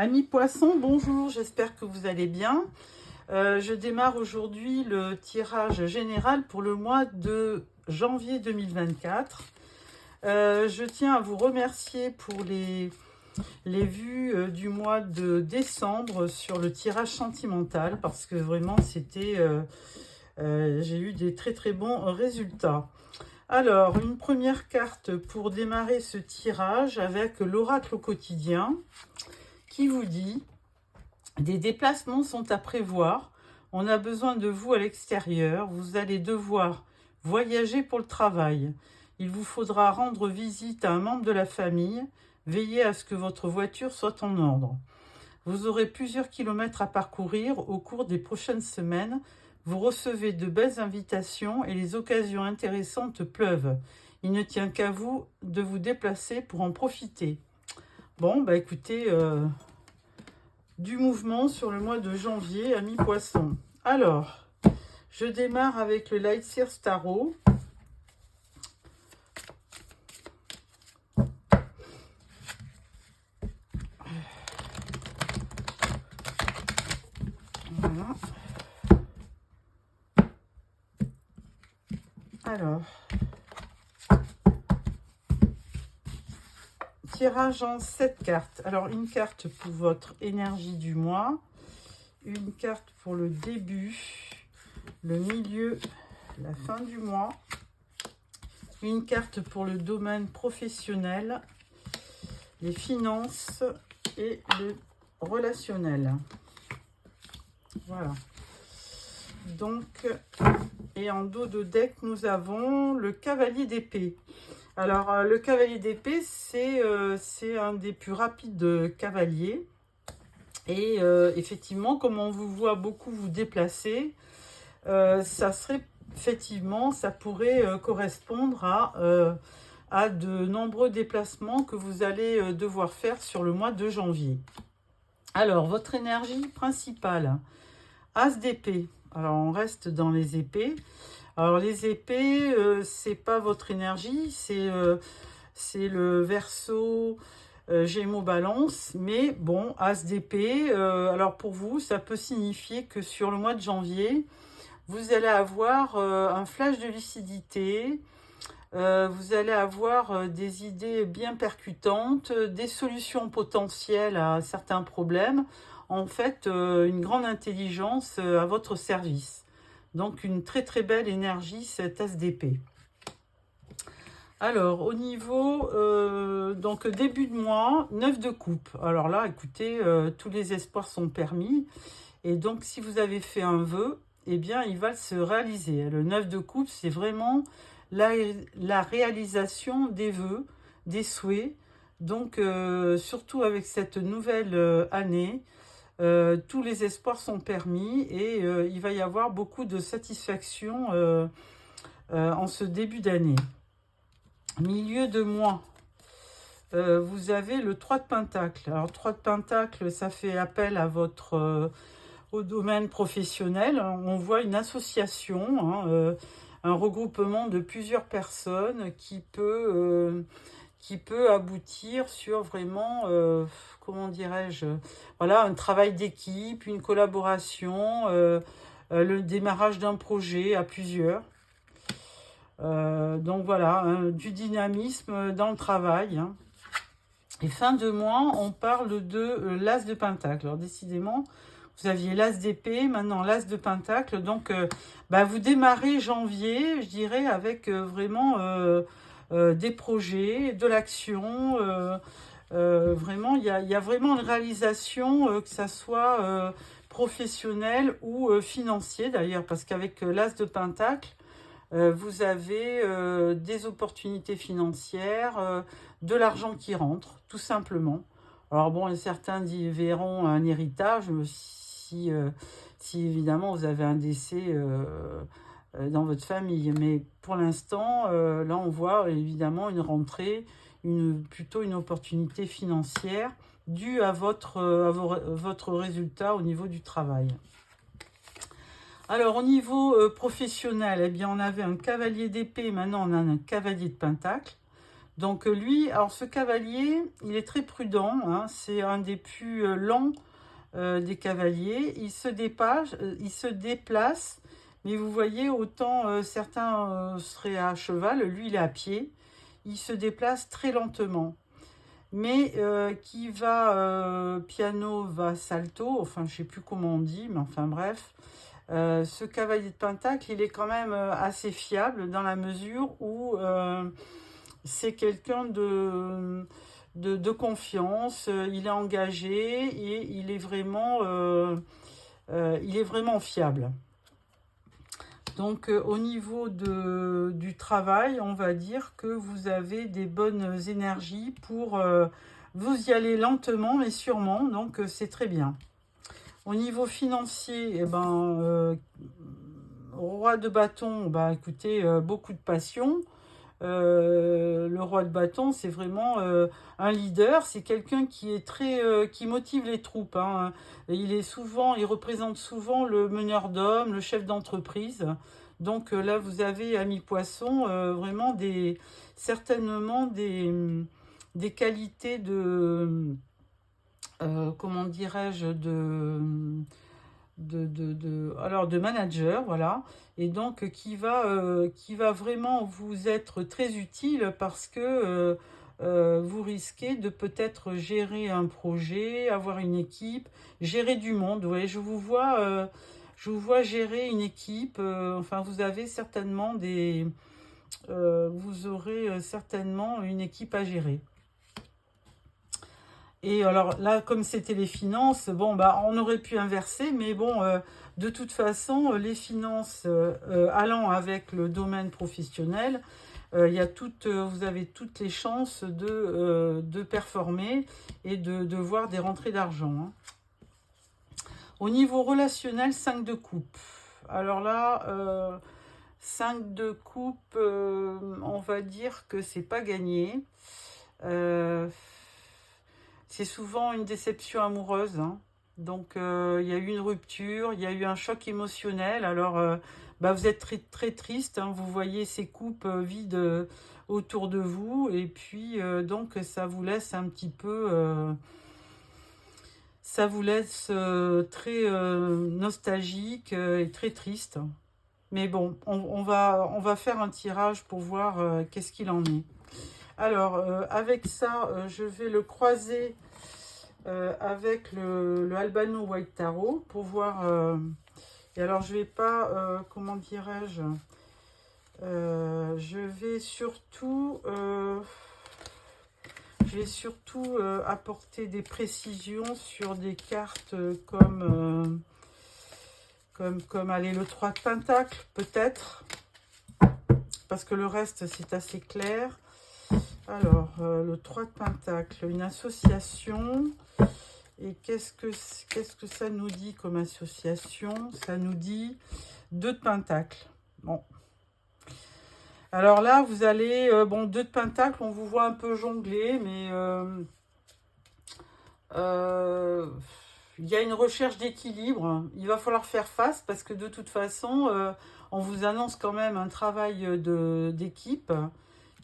Amis poissons, bonjour, j'espère que vous allez bien. Je démarre aujourd'hui le tirage général pour le mois de janvier 2024. Je tiens à vous remercier pour les vues du mois de décembre sur le tirage sentimental parce que vraiment j'ai eu des très bons résultats. Alors, une première carte pour démarrer ce tirage avec l'oracle au quotidien qui vous dit: des déplacements sont à prévoir, on a besoin de vous à l'extérieur, vous allez devoir voyager pour le travail. Il vous faudra rendre visite à un membre de la famille, veillez à ce que votre voiture soit en ordre. Vous aurez plusieurs kilomètres à parcourir au cours des prochaines semaines, vous recevez de belles invitations et les occasions intéressantes pleuvent. Il ne tient qu'à vous de vous déplacer pour en profiter. Bon, bah écoutez, du mouvement sur le mois de janvier, amis poissons. Alors, je démarre avec le Light Sears Tarot. Voilà. Alors, tirage en 7 cartes. Alors, une carte pour votre énergie du mois, une carte pour le début, le milieu, la fin du mois, une carte pour le domaine professionnel, les finances et le relationnel. Voilà. Donc, et en dos de deck, nous avons le cavalier d'épée. Alors, le cavalier d'épée, c'est un des plus rapides cavaliers. Et effectivement, comme on vous voit beaucoup vous déplacer, ça pourrait correspondre à de nombreux déplacements que vous allez devoir faire sur le mois de janvier. Alors, votre énergie principale, As d'épée. Alors, on reste dans les épées. Alors, les épées, c'est pas votre énergie, c'est le Verseau, Gémeaux, Balance. Mais bon, As d'épée, alors pour vous, ça peut signifier que sur le mois de janvier, vous allez avoir un flash de lucidité, vous allez avoir des idées bien percutantes, des solutions potentielles à certains problèmes. En fait, une grande intelligence à votre service. Donc, une très belle énergie, cette As d'épée. Alors, au niveau, donc début de mois, 9 de coupe. Alors là, écoutez, tous les espoirs sont permis. Et donc, si vous avez fait un vœu, eh bien, il va se réaliser. Le 9 de coupe, c'est vraiment la réalisation des vœux, des souhaits. Donc, surtout avec cette nouvelle année, tous les espoirs sont permis et il va y avoir beaucoup de satisfaction en ce début d'année. Milieu de mois, vous avez le 3 de Pentacle. Alors, 3 de Pentacle, ça fait appel à votre au domaine professionnel. On voit une association, un regroupement de plusieurs personnes qui peut aboutir sur vraiment, comment dirais-je, voilà, un travail d'équipe, une collaboration, le démarrage d'un projet à plusieurs. Donc voilà, du dynamisme dans le travail. Et fin de mois, on parle de l'As de Pentacle. Alors décidément, vous aviez l'As d'épée, maintenant l'As de Pentacle. Donc, vous démarrez janvier, je dirais, avec vraiment des projets, de l'action. Vraiment, il y a vraiment une réalisation, que ça soit professionnelle ou financier d'ailleurs, parce qu'avec l'As de Pentacle, vous avez des opportunités financières, de l'argent qui rentre, tout simplement. Alors bon, certains verront un héritage si évidemment vous avez un décès dans votre famille. Mais pour l'instant, là on voit évidemment une rentrée, plutôt une opportunité financière due à votre résultat au niveau du travail. Alors, au niveau professionnel, eh bien, on avait un cavalier d'épée, maintenant on a un cavalier de pentacle. Donc lui, alors ce cavalier, il est très prudent, hein, c'est un des plus lents des cavaliers. Il se déplace, mais vous voyez, autant certains seraient à cheval, lui il est à pied. Il se déplace très lentement. Mais qui va piano, va salto, enfin je sais plus comment on dit, mais enfin bref. Ce cavalier de pentacle, il est quand même assez fiable dans la mesure où c'est quelqu'un de confiance, il est engagé et il est vraiment fiable. Donc au niveau du travail, on va dire que vous avez des bonnes énergies pour vous y aller lentement mais sûrement, donc c'est très bien. Au niveau financier, eh ben, roi de bâton, bah, écoutez, beaucoup de passion. Le roi de bâton, c'est vraiment un leader, c'est quelqu'un qui est qui motive les troupes, hein. Il représente souvent le meneur d'hommes, le chef d'entreprise. Donc là, vous avez, ami Poisson, vraiment certainement des qualités comment dirais-je, alors de manager, voilà, et donc qui va vraiment vous être très utile parce que vous risquez de peut-être gérer un projet, avoir une équipe, gérer du monde. Vous voyez, je vous vois gérer une équipe. Enfin, vous avez certainement vous aurez certainement une équipe à gérer. Et alors là, comme c'était les finances, bon, bah, on aurait pu inverser, mais bon, de toute façon, les finances allant avec le domaine professionnel, vous avez toutes les chances de performer et de voir des rentrées d'argent, hein. Au niveau relationnel, 5 de coupe. Alors là, 5 de coupe, on va dire que c'est pas gagné. C'est souvent une déception amoureuse, hein. Donc, il y a eu une rupture, il y a eu un choc émotionnel. Alors, bah, vous êtes très, très triste, hein. Vous voyez ces coupes vides autour de vous. Et puis, donc, ça vous laisse un petit peu... ça vous laisse très nostalgique et très triste. Mais bon, on va faire un tirage pour voir qu'est-ce qu'il en est. Alors, avec ça, je vais le croiser avec le Albano White Tarot pour voir... et alors, je vais pas... comment dirais-je je vais surtout... apporter des précisions sur des cartes comme allez, le 3 de Pentacle, peut-être. Parce que le reste, c'est assez clair. Alors, le 3 de Pentacle, une association. Et qu'est-ce que ça nous dit comme association? Ça nous dit 2 de Pentacle. Bon. Alors là, vous allez... bon, 2 de Pentacle, on vous voit un peu jongler, mais... il y a une recherche d'équilibre. Il va falloir faire face parce que de toute façon, on vous annonce quand même un travail d'équipe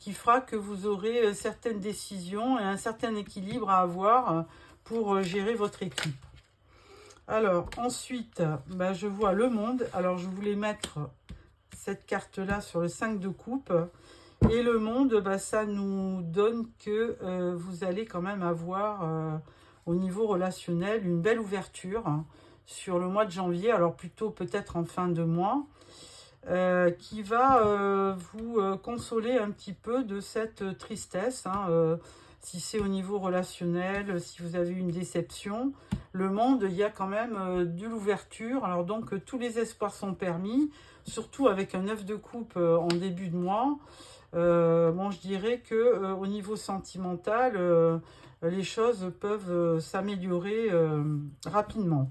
qui fera que vous aurez certaines décisions et un certain équilibre à avoir pour gérer votre équipe. Alors, ensuite, bah, je vois le monde. Alors, je voulais mettre cette carte-là sur le 5 de coupe. Et le monde, bah, ça nous donne que vous allez quand même avoir... au niveau relationnel, une belle ouverture sur le mois de janvier, alors plutôt peut-être en fin de mois, qui va vous consoler un petit peu de cette tristesse, hein, si c'est au niveau relationnel, si vous avez une déception. Le monde, il y a quand même de l'ouverture, alors donc tous les espoirs sont permis, surtout avec un 9 de coupe en début de mois. Bon, je dirais que au niveau sentimental, les choses peuvent s'améliorer rapidement.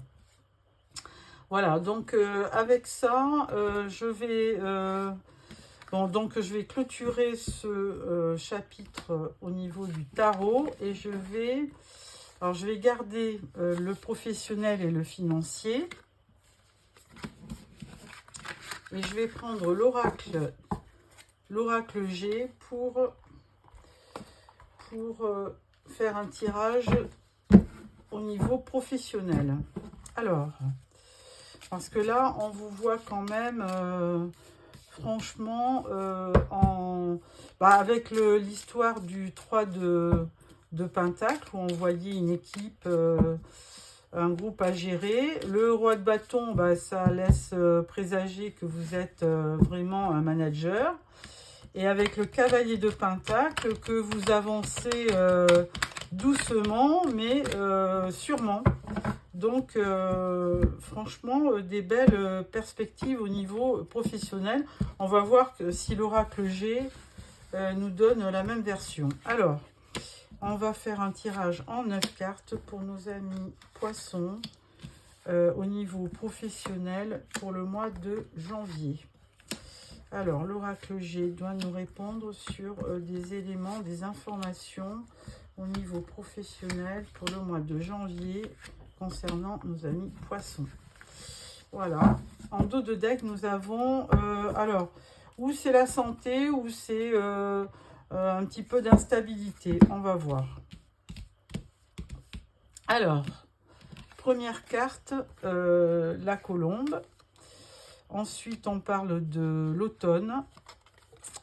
Voilà, donc avec ça, je vais clôturer ce chapitre au niveau du tarot et je vais garder le professionnel et le financier. Et je vais prendre l'oracle G pour pour faire un tirage au niveau professionnel. Alors, parce que là, on vous voit quand même, franchement, avec l'histoire du 3 de Pentacle, où on voyait une équipe, un groupe à gérer. Le roi de bâton, ça laisse présager que vous êtes vraiment un manager. Et avec le cavalier de Pentacle, que vous avancez doucement, mais sûrement. Donc, franchement, des belles perspectives au niveau professionnel. On va voir que si l'oracle G nous donne la même version. Alors, on va faire un tirage en 9 cartes pour nos amis poissons au niveau professionnel pour le mois de janvier. Alors, l'oracle G doit nous répondre sur des éléments, des informations au niveau professionnel pour le mois de janvier concernant nos amis poissons. Voilà. En dos de deck, nous avons, alors, ou c'est la santé, ou c'est un petit peu d'instabilité. On va voir. Alors, première carte, la colombe. Ensuite, on parle de l'automne.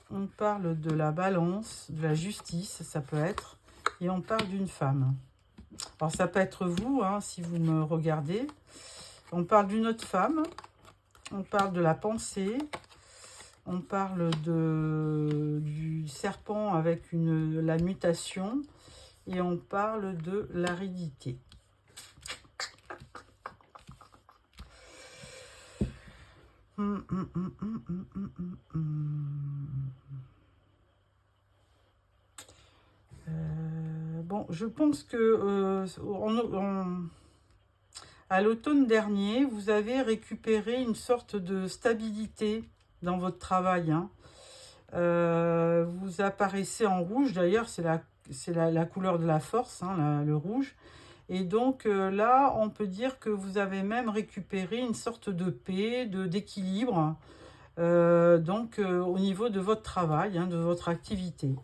On parle de la balance, de la justice, ça peut être. Et on parle d'une femme. Alors, ça peut être vous, hein, si vous me regardez. On parle d'une autre femme. On parle de la pensée. On parle du serpent avec la mutation. Et on parle de l'aridité. Bon, je pense que à l'automne dernier, vous avez récupéré une sorte de stabilité dans votre travail. Hein. Vous apparaissez en rouge, d'ailleurs, c'est la couleur de la force, hein, le rouge. Et donc là, on peut dire que vous avez même récupéré une sorte de paix, d'équilibre, au niveau de votre travail, hein, de votre activité.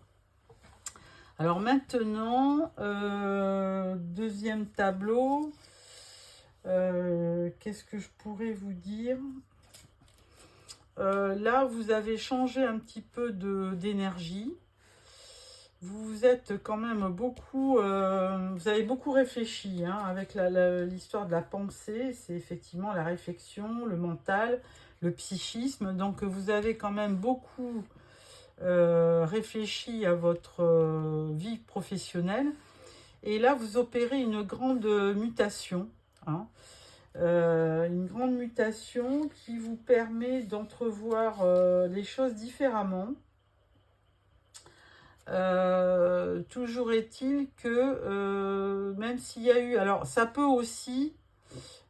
Alors maintenant, deuxième tableau, qu'est-ce que je pourrais vous dire? Là, vous avez changé un petit peu d'énergie. Vous êtes quand même beaucoup, vous avez beaucoup réfléchi, hein, avec l'histoire de la pensée. C'est effectivement la réflexion, le mental, le psychisme. Donc vous avez quand même beaucoup réfléchi à votre vie professionnelle. Et là, vous opérez une grande mutation. Hein, une grande mutation qui vous permet d'entrevoir les choses différemment. Toujours est-il que même s'il y a eu... Alors, ça peut aussi,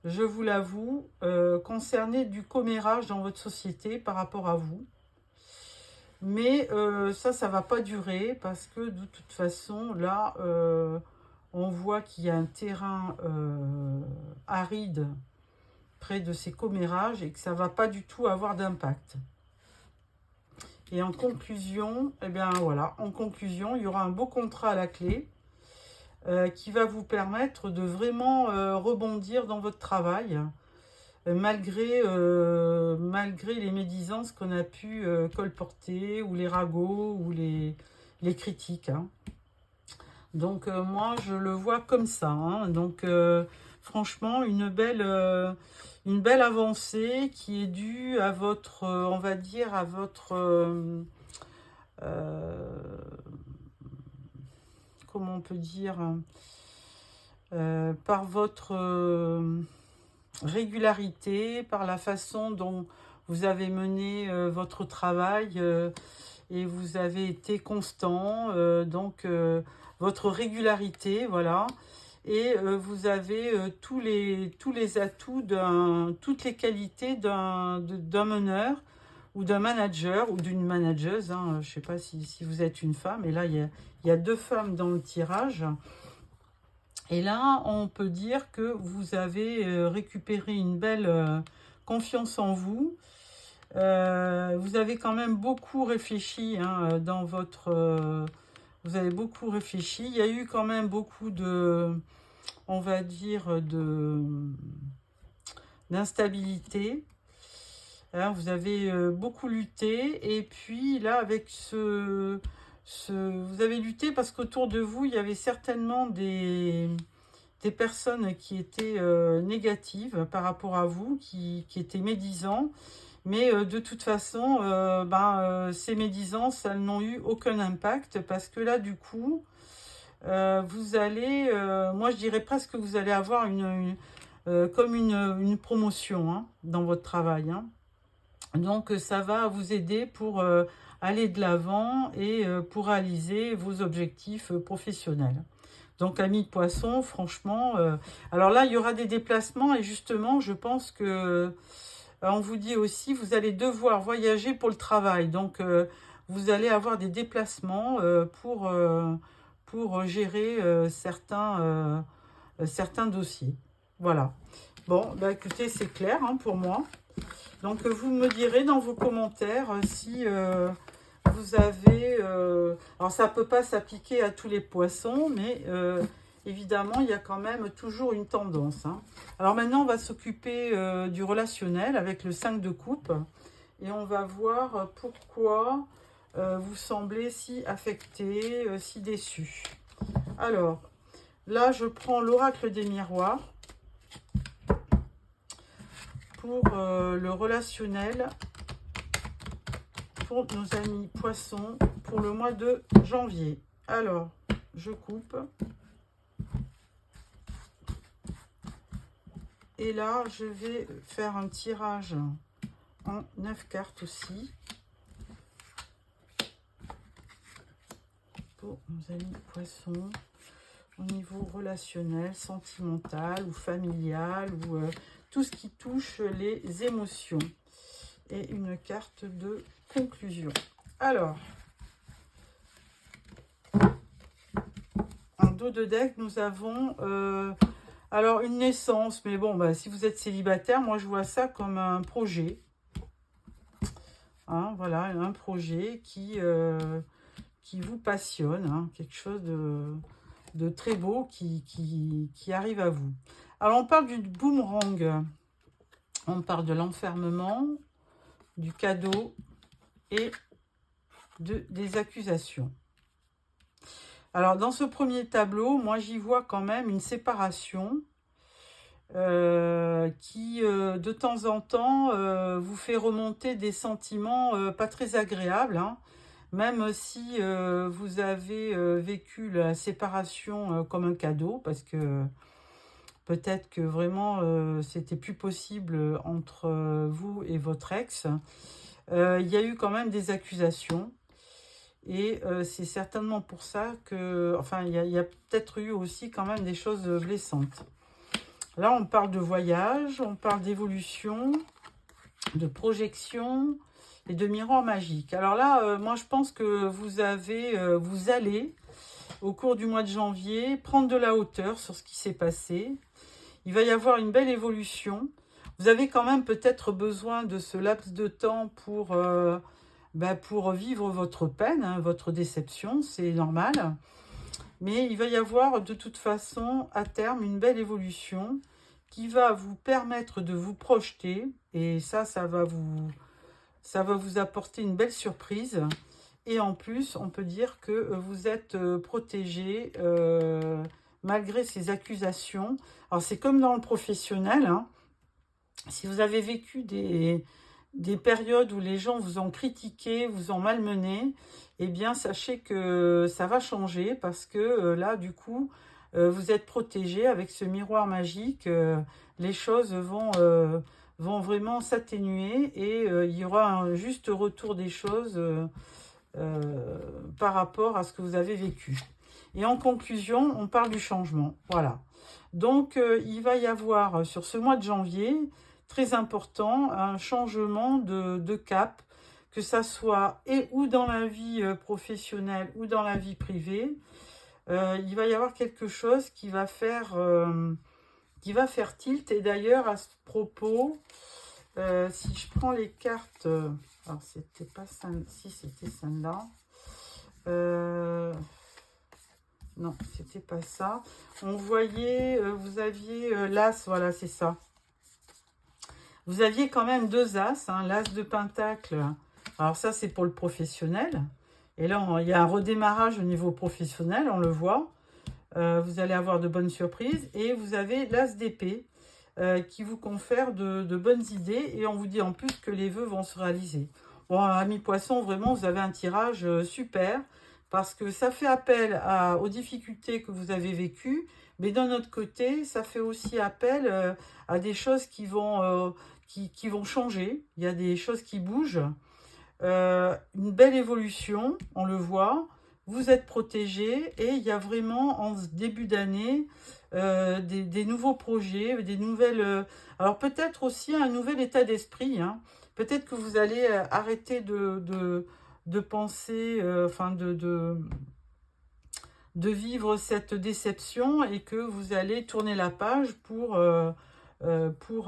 je vous l'avoue, concerner du commérage dans votre société par rapport à vous. Mais ça ne va pas durer parce que de toute façon, là, on voit qu'il y a un terrain aride près de ces commérages et que ça ne va pas du tout avoir d'impact. Et en conclusion, eh bien voilà, en conclusion, il y aura un beau contrat à la clé qui va vous permettre de vraiment rebondir dans votre travail malgré les médisances qu'on a pu colporter ou les ragots ou les critiques. Hein. Donc moi, je le vois comme ça. Hein. Donc franchement, une belle avancée qui est due à votre, on va dire, à votre, comment on peut dire, par votre régularité, par la façon dont vous avez mené votre travail et vous avez été constant, votre régularité, voilà. Et vous avez tous les atouts, toutes les qualités d'un meneur ou d'un manager ou d'une manageuse. Hein. Je ne sais pas si vous êtes une femme. Et là, il y a deux femmes dans le tirage. Et là, on peut dire que vous avez récupéré une belle confiance en vous. Vous avez quand même beaucoup réfléchi, hein, dans votre Vous avez beaucoup réfléchi. Il y a eu quand même beaucoup de, on va dire, d'instabilité. Hein, vous avez beaucoup lutté. Et puis là, avec vous avez lutté parce qu'autour de vous, il y avait certainement des personnes qui étaient négatives par rapport à vous, qui étaient médisants. Mais de toute façon, ces médisances, elles n'ont eu aucun impact parce que là, du coup, vous allez, moi je dirais presque que vous allez avoir comme une promotion hein, dans votre travail. Hein. Donc ça va vous aider pour aller de l'avant et pour réaliser vos objectifs professionnels. Donc amis de poisson, franchement, alors là il y aura des déplacements et justement je pense que on vous dit aussi vous allez devoir voyager pour le travail. Donc vous allez avoir des déplacements pour gérer certains dossiers. Voilà. Bon, bah écoutez, c'est clair hein, pour moi. Donc vous me direz dans vos commentaires si vous avez... alors ça ne peut pas s'appliquer à tous les poissons, mais évidemment il y a quand même toujours une tendance. Hein. Alors maintenant on va s'occuper du relationnel avec le 5 de coupe. Et on va voir pourquoi vous semblez si affecté, si déçu. Alors, là je prends l'oracle des miroirs. Pour le relationnel pour nos amis poissons pour le mois de janvier. Alors, je coupe. Et là, je vais faire un tirage en 9 cartes aussi. Pour nos amis poissons au niveau relationnel, sentimental ou familial ou... tout ce qui touche les émotions. Et une carte de conclusion. Alors, en dos de deck, nous avons alors une naissance. Mais bon, bah, si vous êtes célibataire, moi je vois ça comme un projet. Hein, voilà, un projet qui vous passionne. Hein, quelque chose de très beau qui arrive à vous. Alors, on parle du boomerang. On parle de l'enfermement, du cadeau et des accusations. Alors, dans ce premier tableau, moi, j'y vois quand même une séparation qui, de temps en temps, vous fait remonter des sentiments pas très agréables. Hein, même si vous avez vécu la séparation comme un cadeau, parce que peut-être que vraiment c'était plus possible entre vous et votre ex. Il y a eu quand même des accusations. Et c'est certainement pour ça que... Enfin, il y a peut-être eu aussi quand même des choses blessantes. Là, on parle de voyage, on parle d'évolution, de projection et de miroir magique. Alors là, moi, je pense que vous allez, au cours du mois de janvier, prendre de la hauteur sur ce qui s'est passé. Il va y avoir une belle évolution. Vous avez quand même peut-être besoin de ce laps de temps pour vivre votre peine, hein, votre déception, c'est normal. Mais il va y avoir de toute façon, à terme, une belle évolution qui va vous permettre de vous projeter. Et ça va vous apporter une belle surprise. Et en plus, on peut dire que vous êtes protégé malgré ces accusations. Alors, c'est comme dans le professionnel. Hein. Si vous avez vécu des périodes où les gens vous ont critiqué, vous ont malmené, eh bien, sachez que ça va changer parce que là, du coup, vous êtes protégé avec ce miroir magique. Les choses vont vraiment s'atténuer et il y aura un juste retour des choses par rapport à ce que vous avez vécu. Et en conclusion, on parle du changement. Voilà. Donc, il va y avoir sur ce mois de janvier, très important, un changement de cap, que ça soit ou dans la vie professionnelle ou dans la vie privée. Il va y avoir quelque chose qui va faire tilt. Et d'ailleurs, à ce propos, si je prends les cartes, alors c'était pas ça, si c'était celle-là. Non, c'était pas ça. On voyait, vous aviez l'as, voilà, c'est ça. Vous aviez quand même 2 as, hein, l'as de pentacle. Alors ça, c'est pour le professionnel. Et là, il y a un redémarrage au niveau professionnel, on le voit. Vous allez avoir de bonnes surprises. Et vous avez l'as d'épée qui vous confère de bonnes idées. Et on vous dit en plus que les vœux vont se réaliser. Bon, amis poissons, vraiment, vous avez un tirage super. Parce que ça fait appel aux difficultés que vous avez vécues. Mais d'un autre côté, ça fait aussi appel à des choses qui vont changer. Il y a des choses qui bougent. Une belle évolution, on le voit. Vous êtes protégé et il y a vraiment en ce début d'année des nouveaux projets, des nouvelles... alors peut-être aussi un nouvel état d'esprit. Hein. Peut-être que vous allez arrêter de penser, enfin de vivre cette déception et que vous allez tourner la page pour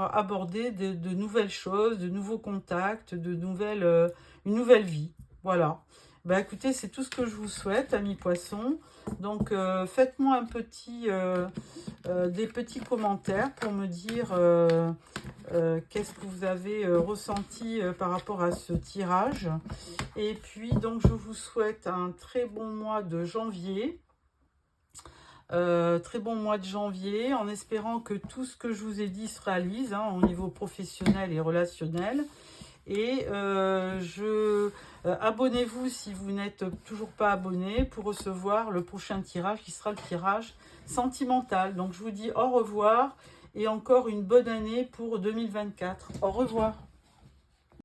aborder de nouvelles choses, de nouveaux contacts, une nouvelle vie. Voilà. Bah, écoutez, c'est tout ce que je vous souhaite, amis poissons. Donc, faites-moi des petits commentaires pour me dire qu'est-ce que vous avez ressenti par rapport à ce tirage. Et puis, donc, je vous souhaite un très bon mois de janvier. Très bon mois de janvier, en espérant que tout ce que je vous ai dit se réalise hein, au niveau professionnel et relationnel. Et abonnez-vous si vous n'êtes toujours pas abonné pour recevoir le prochain tirage qui sera le tirage sentimental. Donc je vous dis au revoir et encore une bonne année pour 2024. Au revoir.